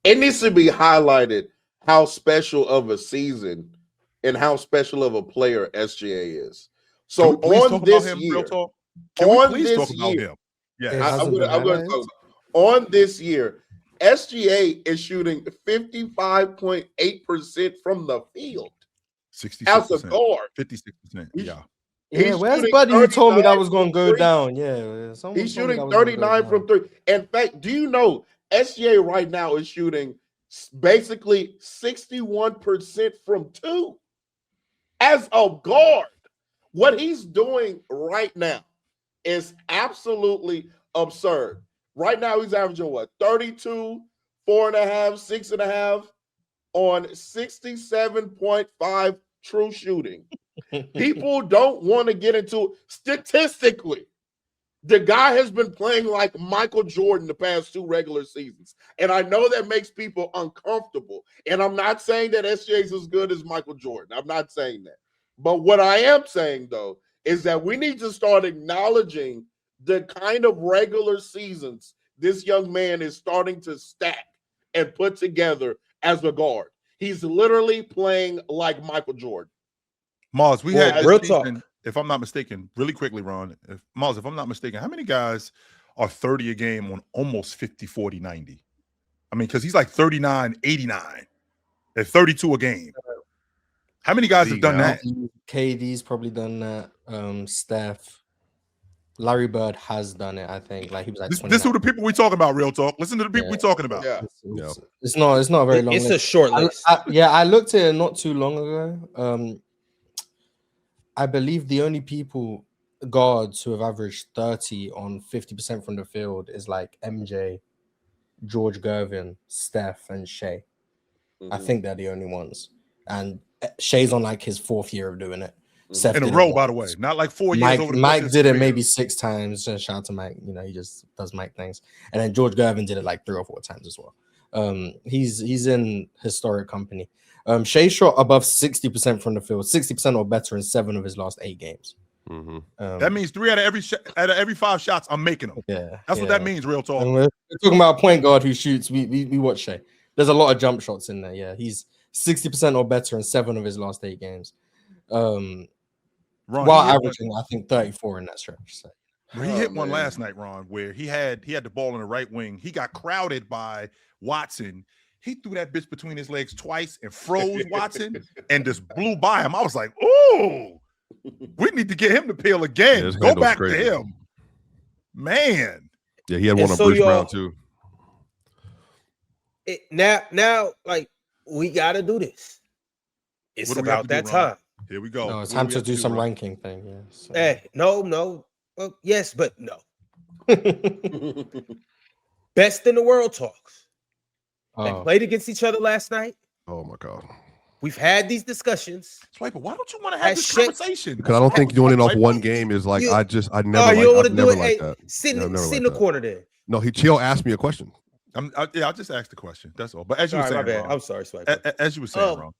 it needs to be highlighted how special of a season and how special of a player SGA is. So on this year, Yeah, I'm going to talk on this year. SGA is shooting 55.8% from the field. 66% as a guard. 56%. Yeah. Yeah, where's Buddy who told me that was going to go down? Yeah, he's shooting 39 from three. In fact, do you know SGA right now is shooting basically 61% from two as a guard? What he's doing right now is absolutely absurd. Right now, he's averaging what? 32, 4.5, 6.5 on 67.5 true shooting. People don't want to get into statistically. The guy has been playing like Michael Jordan the past two regular seasons. And I know that makes people uncomfortable. And I'm not saying that SJ is as good as Michael Jordan. I'm not saying that. But what I am saying, though, is that we need to start acknowledging the kind of regular seasons this young man is starting to stack and put together as a guard. He's literally playing like Michael Jordan. Mars, we had real season, talk. if I'm not mistaken, really quickly, Ron, if I'm not mistaken, how many guys are 30 a game on almost 50, 40, 90? I mean, because he's like 39, 89 at 32 a game. How many guys have done that? KD's probably done that. Steph. Larry Bird has done it, I think. Like he was like this who the people we talking about, real talk. Listen to the people we talking about. Yeah. It's not a very long list. It's a short list. I looked at it not too long ago. I believe the only guards who have averaged 30 on 50% from the field is like MJ, George Gervin, Steph, and Shea. I think they're the only ones. And Shea's on like his fourth year of doing it. Steph in a row, by the way, not like 4 years. Mike did it maybe 6 times. Shout out to Mike. You know, he just does Mike things. And then George Gervin did it like 3 or 4 times as well. He's in historic company. Shea shot above 60% from the field, 60% or better in 7 of his last 8 games. That means 3 out of every 5 shots, I'm making them. Yeah, that's what that means. Real talk. And we're talking about a point guard who shoots. We watch Shea. There's a lot of jump shots in there. Yeah, he's 60% or better in 7 of his last 8 games. Ron, while averaging, I think 34 in that stretch. So. He hit one last night, Ron, where he had the ball in the right wing. He got crowded by Watson. He threw that bitch between his legs twice and froze Watson and just blew by him. I was like, "Oh, we need to get him to peel again. Go back to him, man." Yeah, he had one on Bruce Brown too. Now, like we got to do this. It's about that time. Here we go. No, it's time to do some ranking thing. Yeah. So. Hey, no. Well, yes, but no. Best in the world talks. They played against each other last night. Oh my God. We've had these discussions. Swiper, why don't you want to have this conversation? Because I don't think doing it off one game is like I never. You don't want to do it. Like that. Sit in the corner there. No, he'll ask me a question. I'll just ask the question. That's all. But as you were saying, Ron, I'm sorry, Swiper. As you were saying, Ron.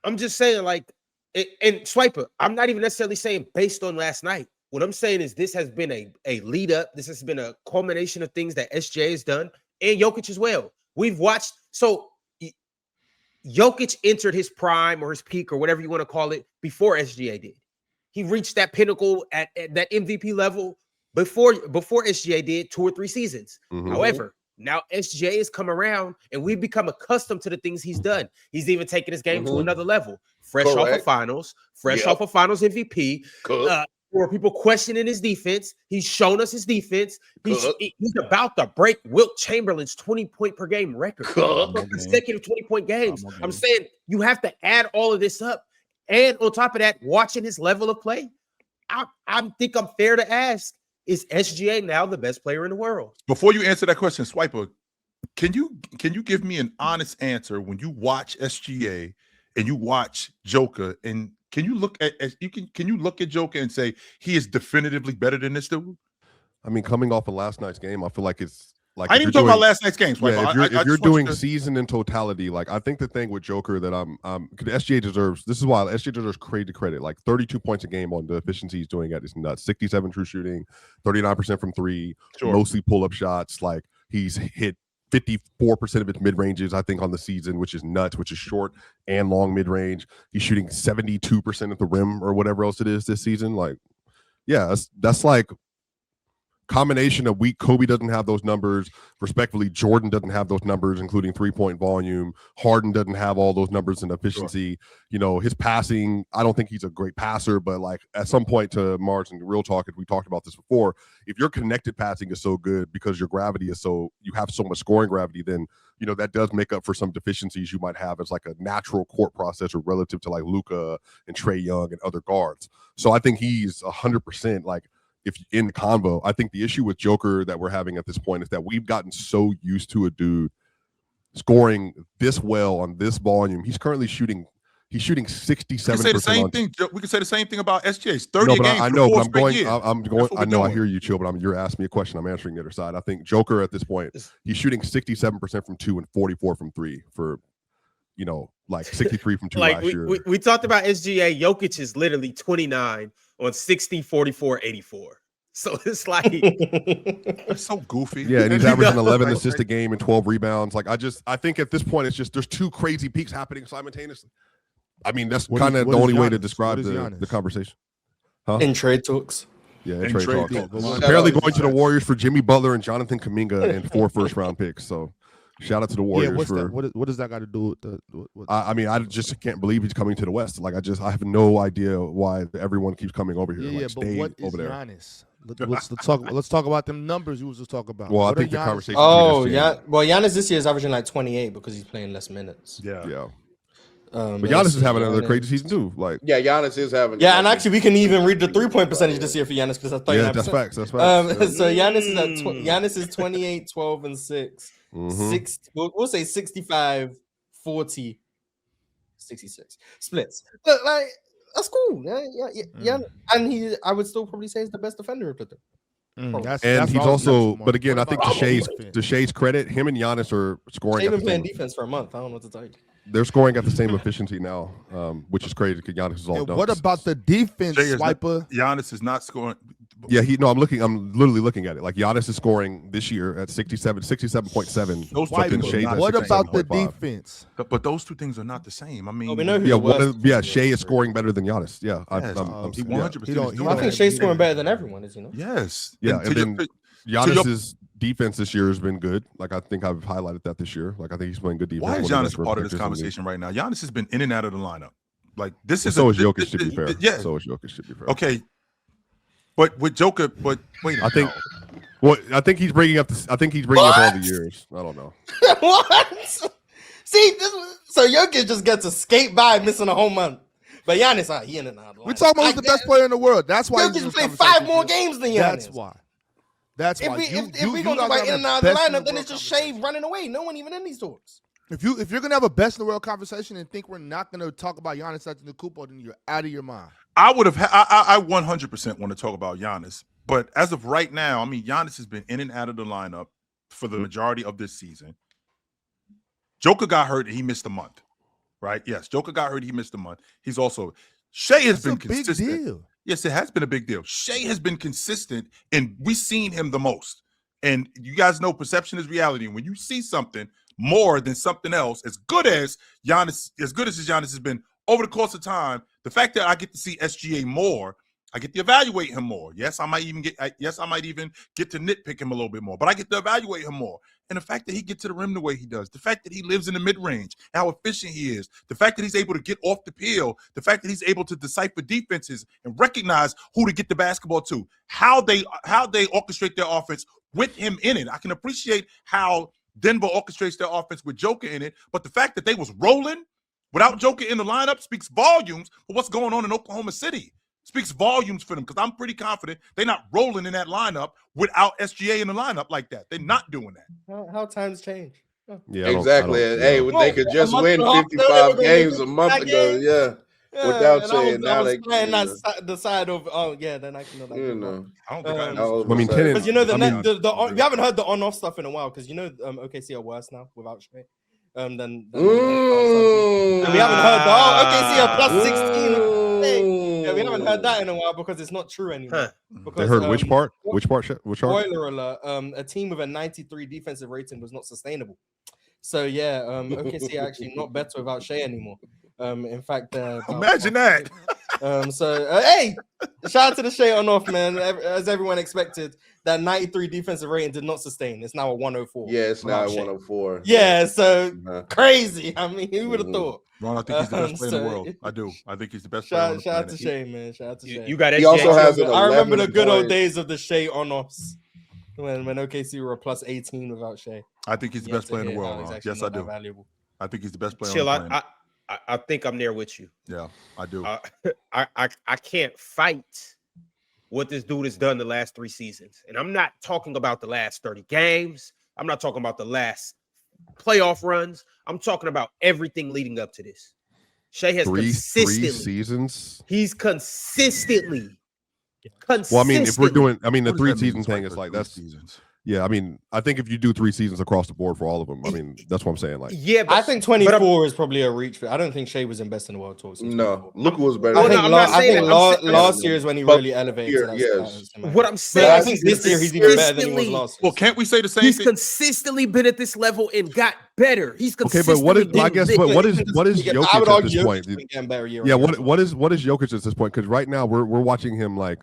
I'm just saying, like, and Swiper, I'm not even necessarily saying based on last night. What I'm saying is this has been a lead up. This has been a culmination of things that SJ has done and Jokic as well. We've watched. So Jokic entered his prime or his peak or whatever you want to call it before SGA did. He reached that pinnacle at that MVP level before SGA did 2 or 3 seasons. However, now SJ has come around and we've become accustomed to the things he's done. He's even taken his game to another level. Fresh off of finals, off of finals MVP. There were people questioning his defense. He's shown us his defense. He's about to break Wilt Chamberlain's 20-point per game record. Consecutive 20-point games. I'm saying you have to add all of this up. And on top of that, watching his level of play, I think I'm fair to ask, is SGA now the best player in the world? Before you answer that question, Swiper, can you give me an honest answer when you watch SGA and you watch Joker, and can you look at Joker and say he is definitively better than this dude? I mean, coming off of last night's game, I feel like it's like I didn't talk about last night's game. Yeah, if you're doing season in totality, like I think the thing with Joker that SGA deserves. This is why SGA deserves credit. Like 32 points a game on the efficiency he's doing at is nuts. 67 true shooting, 39% from 3, mostly pull up shots. Like he's hit 54% of his mid ranges, I think, on the season, which is nuts, which is short and long mid range. He's shooting 72% at the rim or whatever else it is this season. Like, yeah, that's like combination of weak. Kobe doesn't have those numbers. Respectfully, Jordan doesn't have those numbers, including 3-point volume. Harden doesn't have all those numbers in efficiency. Sure. His passing, I don't think he's a great passer, but like at some point, to Mars and real talk, we talked about this before, if your connected passing is so good because your gravity is you have so much scoring gravity, then that does make up for some deficiencies you might have as like a natural court processor relative to like Luka and Trae Young and other guards. So I think he's 100% like, if in the convo, I think the issue with Joker that we're having at this point is that we've gotten so used to a dude scoring this well on this volume. He's currently shooting 67%. We can say the same thing. We can say the same thing about SGA's 30 no, but games. I know, but I'm going. I know. I hear you, Chill, but you're asking me a question. I'm answering the other side. I think Joker at this point, he's shooting 67% from 2 and 44 from 3 for, like 63 from 2 like last year. We talked about SGA. Jokic is literally 29 on 60, 44, 84. So it's like that's so goofy. Yeah, and he's averaging 11 assists a game and 12 rebounds. Like I think at this point it's just there's two crazy peaks happening simultaneously. I mean, that's kind of the only way to describe the conversation. Huh? In trade talks. Yeah, in trade talks. Apparently going to the Warriors for Jimmy Butler and Jonathan Kuminga and 4 first-round picks. So shout out to the Warriors what does that got to do with I mean, I just can't believe he's coming to the West. Like I have no idea why everyone keeps coming over here. Yeah, but what is Giannis? Let's talk about them numbers you was just talking about. Well, I think the conversation. Oh yeah, well, Giannis this year is averaging like 28 because he's playing less minutes. Yeah. But Giannis is having another crazy season too. Like, yeah, Giannis is having. Yeah, and actually, we can even read the 3-point percentage this year for Giannis because that's 39%. Yeah, that's facts. That's facts. So Giannis is at Giannis is 28, 12, and 6. Mm-hmm. 6. We'll say 65, 40, 66 splits. Look, like that's cool. Yeah. And I would still probably say he's the best defender of the two. He's also, but again, I think to Shay's credit, him and Giannis are scoring. They've been playing defense for a month. I don't know what to tell you. They're scoring at the same efficiency now, which is crazy because Giannis is all dunks. What about the defense, Swiper? Giannis is not scoring. Yeah, I'm literally looking at it. Like Giannis is scoring this year at 67.7. What about the defense? But those two things are not the same. I mean, we know Shea is scoring better than Giannis. Yeah, yes, I'm 100%. I think Shea's scoring better than everyone, is Yes. Yeah, and then Giannis's defense this year has been good. Like I think I've highlighted that this year. Like I think he's playing good defense. Why is Giannis a part of this conversation right now? Giannis has been in and out of the lineup. Like this is so is Jokic, to be fair. Yeah, so is Jokic, to be fair. Okay, but with Joker, but wait, I think. Well, I think he's bringing up. I think he's bringing up all the years. I don't know. What? See, so Jokic just gets to skate by missing a whole month. But Giannis, he in and out. We're talking about who's the best player in the world. That's why Jokic played 5 more games than Giannis. That's why. If we go by in and out of the lineup, then it's just Shea running away. No one even in these talks. If you're gonna have a best in the world conversation and think we're not gonna talk about Giannis Antetokounmpo, then you're out of your mind. I would have. I 100% want to talk about Giannis, but as of right now, I mean, Giannis has been in and out of the lineup for the majority of this season. Joker got hurt and he missed a month, right? Yes, Joker got hurt. He missed a month. He's also Shea has been consistent. Big deal. Yes, it has been a big deal. Shea has been consistent, and we've seen him the most. And you guys know perception is reality. When you see something more than something else, as good as Giannis has been over the course of time, the fact that I get to see SGA more, I get to evaluate him more. Yes, I might even get to nitpick him a little bit more, but I get to evaluate him more. And the fact that he gets to the rim the way he does, the fact that he lives in the mid-range, how efficient he is, the fact that he's able to get off the peel, the fact that he's able to decipher defenses and recognize who to get the basketball to, how they orchestrate their offense with him in it. I can appreciate how Denver orchestrates their offense with Joker in it, but the fact that they was rolling without Joker in the lineup speaks volumes for what's going on in Oklahoma City. Speaks volumes for them because I'm pretty confident they're not rolling in that lineup without SGA in the lineup like that. They're not doing that. How times change. Yeah, exactly. Hey, when they could just win 55 games a month ago, without saying now they can the side of then I can know that. You know, I don't think I mean, because you know we haven't heard the on-off stuff in a while because you know OKC are worse now without Shea. Then we haven't heard the OKC are plus 16. Yeah, we haven't heard that in a while because it's not true anymore. Huh. They Because, heard which part? Which part? Which part? Spoiler alert: a team with a 93 defensive rating was not sustainable. So yeah, OKC are actually not better without Shea anymore. In fact, Imagine that. Hey, shout out to the Shea on off, man. As everyone expected, that 93 defensive rating did not sustain. It's now a 104. Yeah, it's now without Shea. 104. Yeah, so Uh-huh. crazy. I mean, who would have Mhm. thought? Ron, I think he's the best player in the so- world. I do. I think he's the best player on the Shout out to planet. Shea, man. Shout out to Shea. You got He SGA. also has an I remember the 11 good old point- days of the Shea on offs when OKC were a plus 18 without Shea. I think he's the You best had to player in the hear world, how he's Ron. actually Yes, I not that do. valuable. I think he's the best player Chill. on the planet. I think I'm there with you. Yeah, I do. I can't fight what this dude has done the last 3 seasons. And I'm not talking about the last 30 games. I'm not talking about the last playoff runs. I'm talking about everything leading up to this. Shea has Three consistently. seasons. He's consistently. Well, I mean, if we're doing, I mean, the What does that 3 mean, season thing Swiper, is like 3 that's seasons. yeah. I mean, I think if you do 3 seasons across the board for all of them, I mean, that's what I'm saying. Like, Yeah, but I think 24 is probably a reach. I don't think Shea was in best in the world talks. in No, 24. Luka was better. I Well, than think, I'm him. not saying that. I'm saying- last year is when he But really elevated. here, to that yes. status, in my what opinion. I'm saying But I is think he's this year he's even better than he was consistently- last year. Well, can't we say the same He's thing? consistently been at this level and got better. He's okay, consistently but what is? been I guess, lit. but what is I Jokic would at argue this point? Jokic's been getting better year Yeah, on year. what is Jokic at this point? Because right now we're watching him like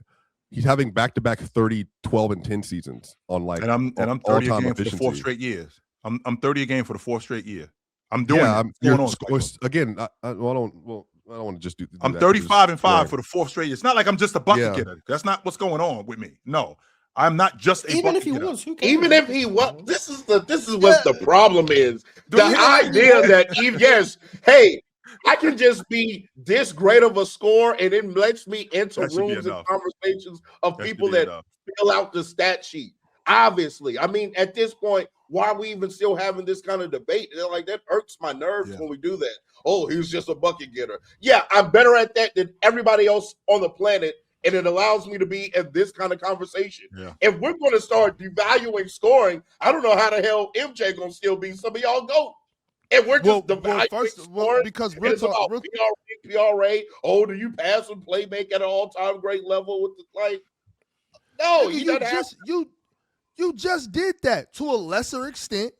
he's having back-to-back 30, 12, and 10 seasons on like And I'm 30 a all-time game for the 4th efficiency. straight years. I'm 30 a game for the 4th straight year. I'm doing Yeah, it. I'm, What's going you're, on, Swiper? again. I don't want to just do. I'm that 'cause 35 and 5 right. for the 4th straight year. It's not like I'm just a bucket Yeah. getter. That's not what's going on with me. No, I'm not just a Even bucket if he getter. was, who cares? Even if he was, this is what the problem is. Do The you know what I mean? idea that even yes, hey, I can just be this great of a scorer, and it lets me into That should be rooms and enough. conversations of That should people be that enough. fill out the stat sheet. Obviously, I mean, at this point, why are we even still having this kind of debate? They're like, that hurts my nerves Yeah. when we do that. Oh, he was just a bucket getter. Yeah, I'm better at that than everybody else on the planet, and it allows me to be in this kind of conversation. Yeah. If we're going to start devaluing scoring, I don't know how the hell MJ going to still be some of y'all go. And we're just devaluing scoring. Because And real it's talk, about PRA. Oh, do you pass and play make at an all-time great level with the like? No, nigga, he you doesn't have. just you just did that to a lesser extent.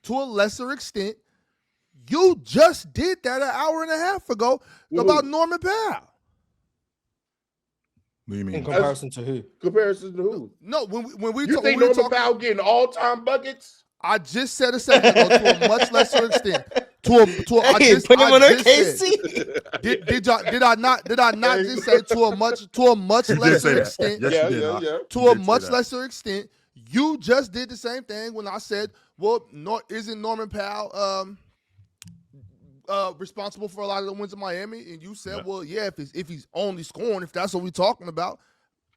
To a lesser extent, you just did that an hour and a half ago about Norman Powell. What do you In mean? comparison to who? Comparison to who? No, when we You talk, think when we Norman talk, Powell getting all-time buckets? I just said a second ago to a much lesser extent. I Hey, just put him on said- OKC. Did I not just say to a much You did say lesser that. extent? Yes, Yeah, you did. yeah, Huh? yeah. To You a did say much that. lesser extent, you just did the same thing when I said, well, isn't Norman Powell responsible for a lot of the wins in Miami? And you said, Yeah. well, yeah, if he's only scoring, if that's what we're talking about,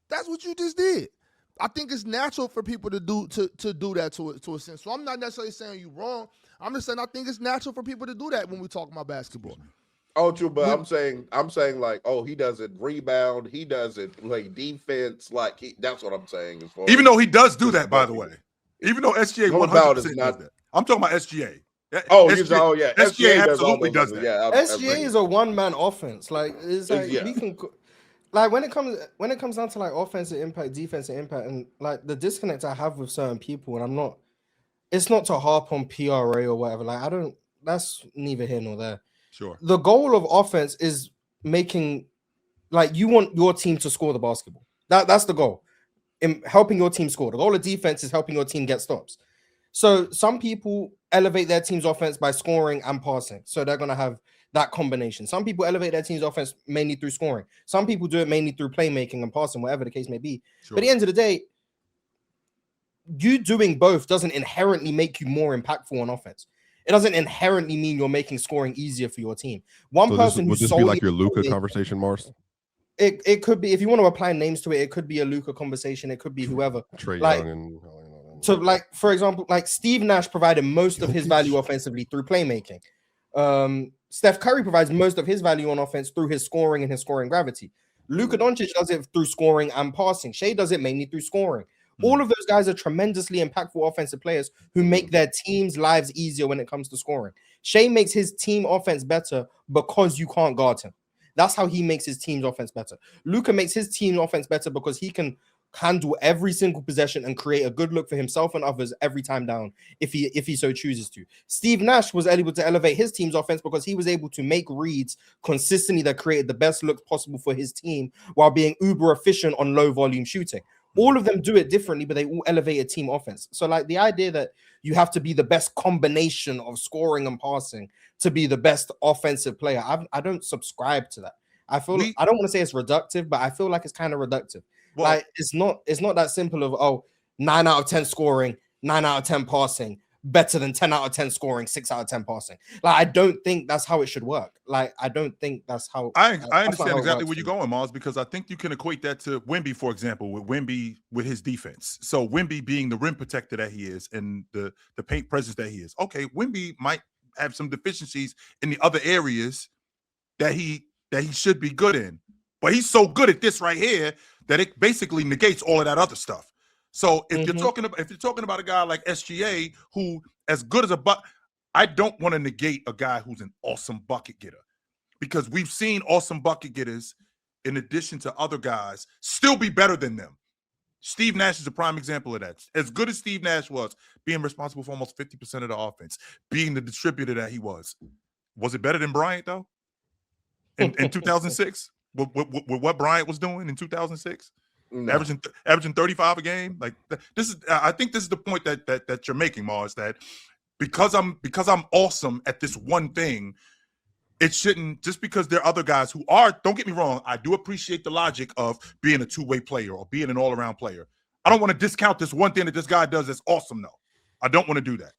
that's what you just did. I think it's natural for people to do that to a sense. So I'm not necessarily saying you're wrong. I'm just saying I think it's natural for people to do that when we talk about basketball. Oh, true, but When- I'm saying like, oh, he doesn't rebound, he doesn't play defense. Like that's what I'm saying. As far Even as, though he does do that, by the way. Even though SGA Norman 100% Powell does does not- that. I'm talking about SGA. oh, SGA, yeah, SGA does absolutely all those does things. that. Yeah, SGA is a one-man offense. Like it's like Yeah. we can like when it comes down to like offensive impact, defensive impact, and like the disconnect I have with certain people, and it's not to harp on PRA or whatever. Like that's neither here nor there. Sure. The goal of offense is making like you want your team to score the basketball. That's the goal. In helping your team score. The goal of defense is helping your team get stops. So some people elevate their team's offense by scoring and passing. So they're gonna have that combination. Some people elevate their team's offense mainly through scoring. Some people do it mainly through playmaking and passing, whatever the case may be. Sure. But at the end of the day, you doing both doesn't inherently make you more impactful on offense. It doesn't inherently mean you're making scoring easier for your team. One So person would who's this be like solely your Luka conversation, Mars? it could be, if you want to apply names to it, it could be a Luka conversation, it could be whoever. Trey Like, Young and So, like, for example, like Steve Nash provided most of his value offensively through playmaking. Steph Curry provides most of his value on offense through his scoring and his scoring gravity. Luka Doncic does it through scoring and passing. Shea does it mainly through scoring. All of those guys are tremendously impactful offensive players who make their team's lives easier when it comes to scoring. Shea makes his team offense better because you can't guard him. That's how he makes his team's offense better. Luka makes his team offense better because he can handle every single possession and create a good look for himself and others every time down if he so chooses to. Steve Nash was able to elevate his team's offense because he was able to make reads consistently that created the best look possible for his team while being uber efficient on low volume shooting. All of them do it differently, but they all elevate a team offense. So like the idea that you have to be the best combination of scoring and passing to be the best offensive player, I don't subscribe to that. I don't want to say it's reductive, but I feel like it's kind of reductive. Well, like it's not that simple of 9 out of 10 scoring, 9 out of 10 passing, better than 10 out of 10 scoring, 6 out of 10 passing. Like I don't think that's how it should work. Like I don't think that's how I understand exactly where you're going, Mars, because I think you can equate that to Wemby, for example, with his defense. So Wemby being the rim protector that he is and the paint presence that he is. Okay, Wemby might have some deficiencies in the other areas that he should be good in. But he's so good at this right here that it basically negates all of that other stuff. So if you're talking about a guy like SGA, who as good as I don't want to negate a guy who's an awesome bucket getter, because we've seen awesome bucket getters, in addition to other guys, still be better than them. Steve Nash is a prime example of that. As good as Steve Nash was, being responsible for almost 50% of the offense, being the distributor that he was it better than Bryant though? In 2006, with what Bryant was doing in 2006, averaging 35 a game, like this is. I think this is the point that you're making, Mars. That because I'm awesome at this one thing, it shouldn't, just because there are other guys who are. Don't get me wrong. I do appreciate the logic of being a two-way player or being an all-around player. I don't want to discount this one thing that this guy does that's awesome though. I don't want to do that.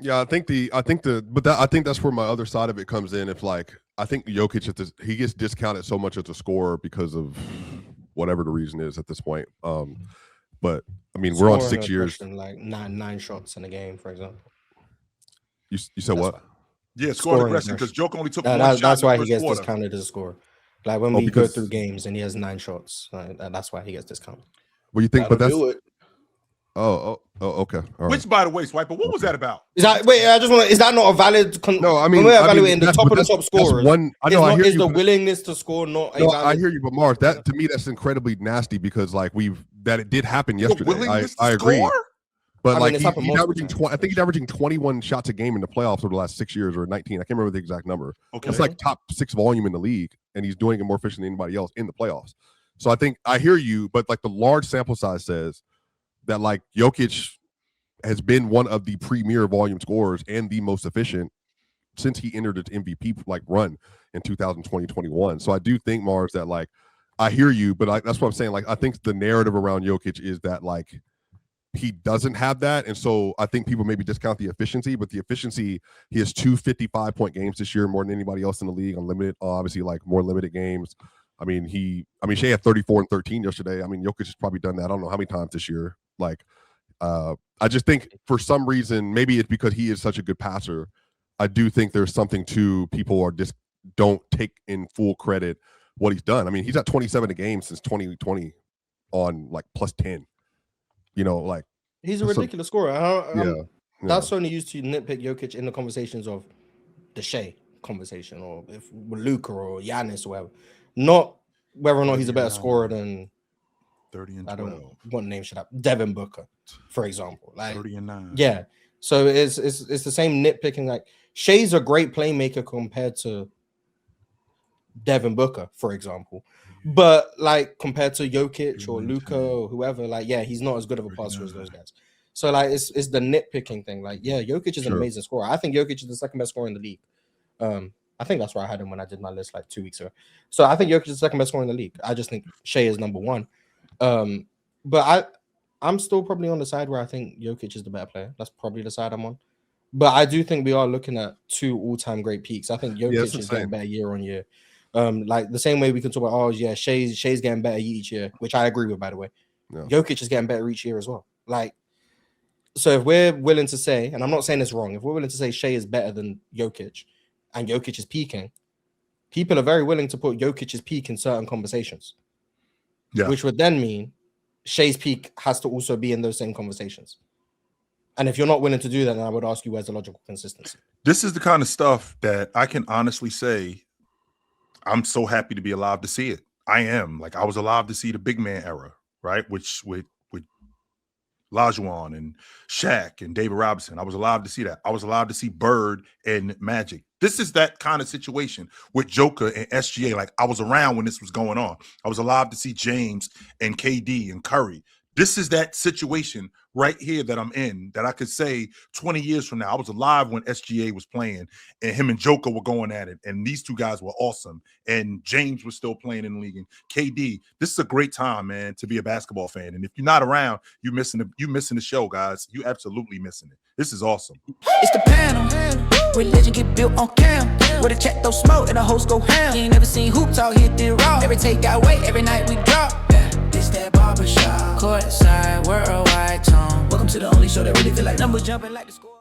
Yeah, I think that's where my other side of it comes in. If like I think Jokic he gets discounted so much as a scorer because of whatever the reason is at this point. But I mean, we're on 6 years, like nine shots in a game, for example. You said what? Yeah, scoring aggression, because Joke only took one shot. That's why he gets discounted as a scorer. Like when we go through games and he has 9 shots, that's why he gets discounted. Well, you think, but that's Oh, okay. All Which, right. by the way, Swiper, what was that about? Is that not a valid? No, I mean, when we're evaluating the top of the top scorers. I hear you. Is you, the willingness to score not? No, I hear you, but Mars, that to me that's incredibly nasty because like it did happen yesterday. I agree. But like he's averaging I think he's averaging 21 shots a game in the playoffs over the last 6 years or 19. I can't remember the exact number. Okay, it's like top 6 volume in the league, and he's doing it more efficient than anybody else in the playoffs. So I think I hear you, but like the large sample size says that like Jokic has been one of the premier volume scorers and the most efficient since he entered its MVP like run in 2020-21. So I do think, Mars, that like I hear you, but that's what I'm saying. Like I think the narrative around Jokic is that like he doesn't have that, and so I think people maybe discount the efficiency. But the efficiency, he has 2 55-point games this year, more than anybody else in the league. Unlimited, obviously, like more limited games. I mean, Shea had 34 and 13 yesterday. I mean, Jokic has probably done that. I don't know how many times this year. Like, I just think for some reason, maybe it's because he is such a good passer. I do think there's something to people are just don't take in full credit what he's done. I mean, he's at 27 a game since 2020 on like plus 10. You know, like he's a ridiculous scorer. That's only used to nitpick Jokic in the conversations of the Shea conversation, or if with Luka or Giannis or whatever. Not whether or not he's a better scorer than 30 and 12. I don't know what name should have Devin Booker, for example. Like 30 and 9. Yeah. So it's the same nitpicking. Like Shea's a great playmaker compared to Devin Booker, for example. But like compared to Jokic or Luka or whoever, like he's not as good of a passer as those guys. So like it's the nitpicking thing. Like Jokic is an amazing scorer. I think Jokic is the second best scorer in the league. I think that's where I had him when I did my list like 2 weeks ago. So I think Jokic is the second best scorer in the league. I just think Shea is number 1. But I'm still probably on the side where I think Jokic is the better player. That's probably the side I'm on. But I do think we are looking at 2 all-time great peaks. I think Jokic is getting better year on year. Like the same way we can talk about, Shea's getting better each year, which I agree with, by the way. Yeah. Jokic is getting better each year as well. Like, so if we're willing to say, and I'm not saying it's wrong, if we're willing to say Shea is better than Jokic and Jokic is peaking, people are very willing to put Jokic's peak in certain conversations. Yeah. Which would then mean Shea's peak has to also be in those same conversations. And if you're not willing to do that, then I would ask you where's the logical consistency. This is the kind of stuff that I can honestly say I'm so happy to be alive to see it. I am. Like, I was alive to see the big man era, right? Which with Lajuan and Shaq and David Robinson. I was alive to see that. I was alive to see Bird and Magic. This is that kind of situation with Joker and SGA. Like, I was around when this was going on. I was alive to see James and KD and Curry. This is that situation right here that I'm in, that I could say 20 years from now, I was alive when SGA was playing and him and Joker were going at it. And these two guys were awesome. And James was still playing in the league. And KD, this is a great time, man, to be a basketball fan. And if you're not around, you're missing the show, guys. You absolutely missing it. This is awesome. It's the panel. Religion get built on cam. Where the check throw smoke and the hoes go ham. You ain't never seen hoops out here did raw. Every take got weight, every night we drop. This that barbershop. Courtside, worldwide tone. Welcome to the only show that really feel like numbers jumping like the score.